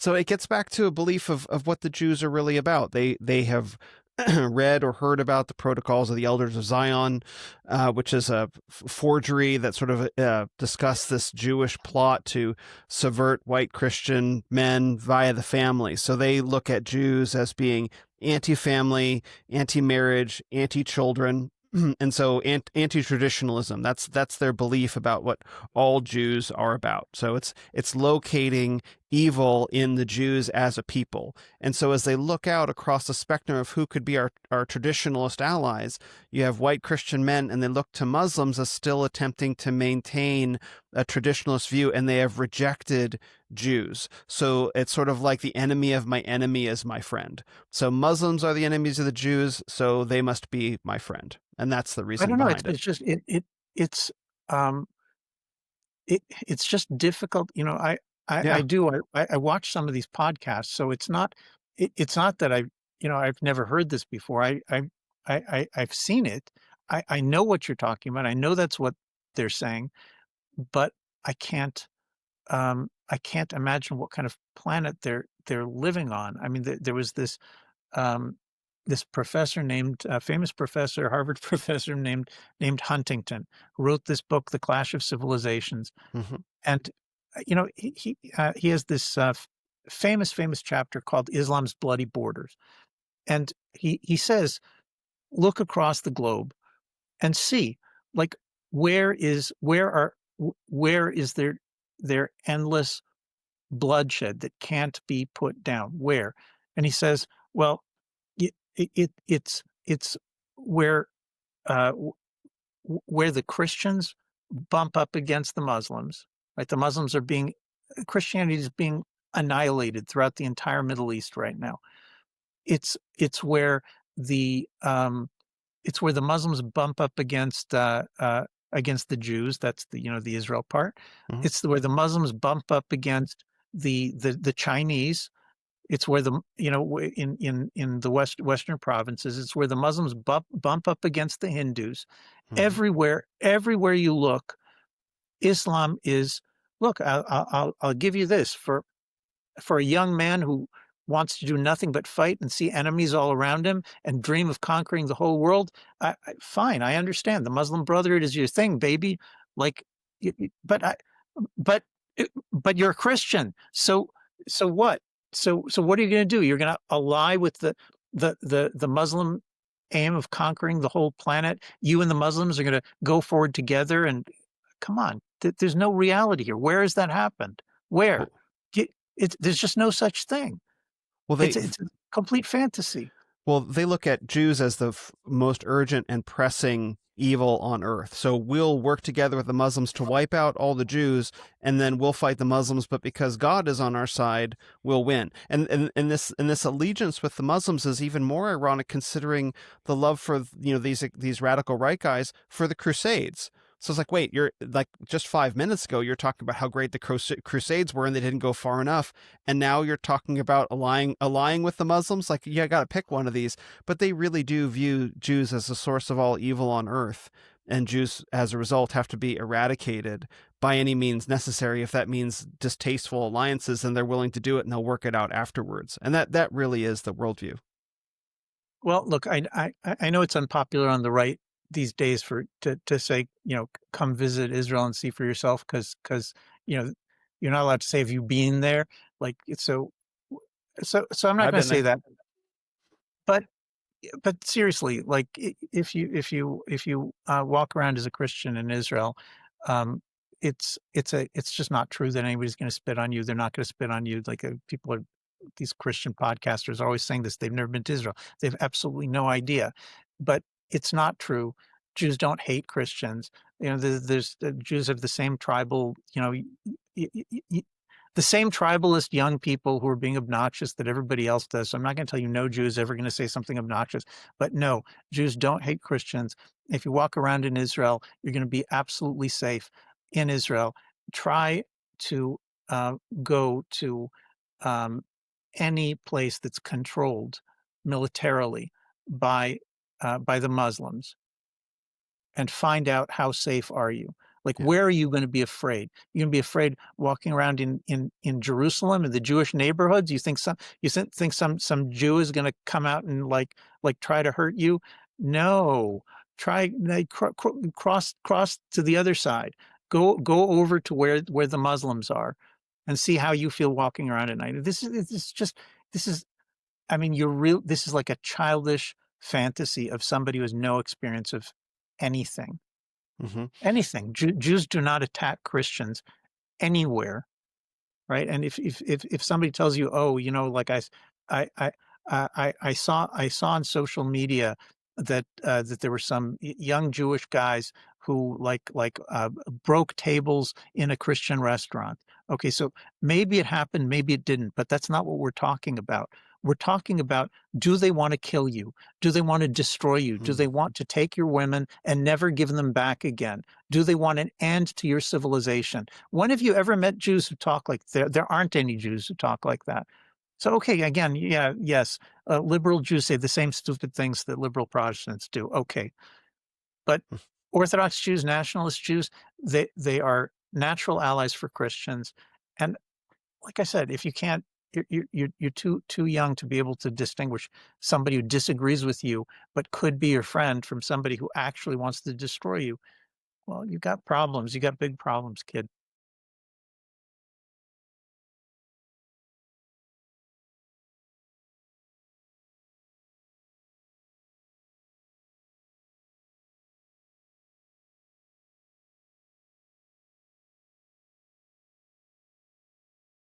So it gets back to a belief of what the Jews are really about. They have read or heard about the protocols of the Elders of Zion, which is a forgery that sort of discussed this Jewish plot to subvert white Christian men via the family. So they look at Jews as being anti-family, anti-marriage, anti-children. And so anti-traditionalism, that's their belief about what all Jews are about. So it's locating evil in the Jews as a people. And so as they look out across the spectrum of who could be our traditionalist allies, you have white Christian men, and they look to Muslims as still attempting to maintain a traditionalist view, and they have rejected Jews. So it's sort of like the enemy of my enemy is my friend. So Muslims are the enemies of the Jews, so they must be my friend. And that's the I reason don't know. It's behind it. it's just it's um it's just difficult. I Yeah. do. I watch some of these podcasts, so it's not that I've never heard this before. I've seen it. I know what you're talking about. I know that's what they're saying, but I can't I can't imagine what kind of planet they're living on. I mean, there was um, this professor named famous professor, Harvard professor named Huntington, who wrote this book, The Clash of Civilizations. Hmm. And he has this famous chapter called Islam's Bloody Borders, and he says, look across the globe and see, like, where is their endless bloodshed that can't be put down? Where? And he says, well, it's where uh, where the Christians bump up against the Muslims, right? The Muslims are being Christianity is being annihilated throughout the entire Middle East right now. It's it's where the um, it's where the Muslims bump up against the Jews. That's the Israel part. Hmm. It's where the Muslims bump up against the Chinese. It's where in the western provinces. It's where the Muslims bump up against the Hindus. Hmm. Everywhere you look, Islam is. Look, I'll give you this for a young man who wants to do nothing but fight and see enemies all around him and dream of conquering the whole world. Fine, I understand. The Muslim Brotherhood is your thing, baby. Like, but but but you're a Christian, so what? So what are you going to do? You're going to ally with the Muslim aim of conquering the whole planet. You and the Muslims are going to go forward together. And come on, there's no reality here. Where has that happened? Where? Well, There's just no such thing. well, It's a complete fantasy. they look at Jews as the most urgent and pressing evil on earth. So we'll work together with the Muslims to wipe out all the Jews, and then we'll fight the Muslims. But because God is on our side, we'll win. And this allegiance with the Muslims is even more ironic, considering the love for these radical right guys for the Crusades. So it's like, wait, you're like just 5 minutes ago, you're talking about how great the Crusades were and they didn't go far enough. And now you're talking about allying with the Muslims. Like, yeah, I got to pick one of these. But they really do view Jews as the source of all evil on earth. And Jews, as a result, have to be eradicated by any means necessary. If that means distasteful alliances, then they're willing to do it and they'll work it out afterwards. And that really is the worldview. Well, look, I know it's unpopular on the right these days to say, come visit Israel and see for yourself, because you're not allowed to say, have you been there? Like, so I'm not I've going to been say there. that. But seriously, like, if you walk around as a Christian in Israel, um, it's just not true that anybody's going to spit on you. They're not going to spit on you. Like, these Christian podcasters are always saying this. They've never been to Israel. They have absolutely no idea. But it's not true. Jews don't hate Christians. There's Jews have the same tribal, y- y- y- the same tribalist young people who are being obnoxious that everybody else does. So I'm not going to tell you no Jew is ever going to say something obnoxious, but no, Jews don't hate Christians. If you walk around in Israel, you're going to be absolutely safe in Israel. Try to go to um, any place that's controlled militarily by the Muslims and find out how safe are you. Like, Yeah. where are you going to be afraid? You're going to be afraid walking around in Jerusalem in the Jewish neighborhoods. You think some Jew is going to come out and try to hurt you? No. Try cross to the other side. Go over to where the Muslims are, and see how you feel walking around at night. This is I mean, this is like a childish fantasy of somebody who has no experience of anything. Hmm. Anything. Jews do not attack Christians anywhere, right? And if somebody tells you, "Oh, like I I I saw on social media that there were some young Jewish guys who broke tables in a Christian restaurant." Okay, so maybe it happened, maybe it didn't, but that's not what we're talking about. We're talking about, do they want to kill you? Do they want to destroy you? Do they want to take your women and never give them back again? Do they want an end to your civilization? When have you ever met Jews who talk like there aren't any Jews who talk like that? So, okay, again, yeah, yes, liberal Jews say the same stupid things that liberal Protestants do. Okay, but Orthodox Jews, nationalist Jews, they are natural allies for Christians. And like I said, if you can't, you're too young to be able to distinguish somebody who disagrees with you but could be your friend from somebody who actually wants to destroy you. Well, you got problems. You got big problems, kid.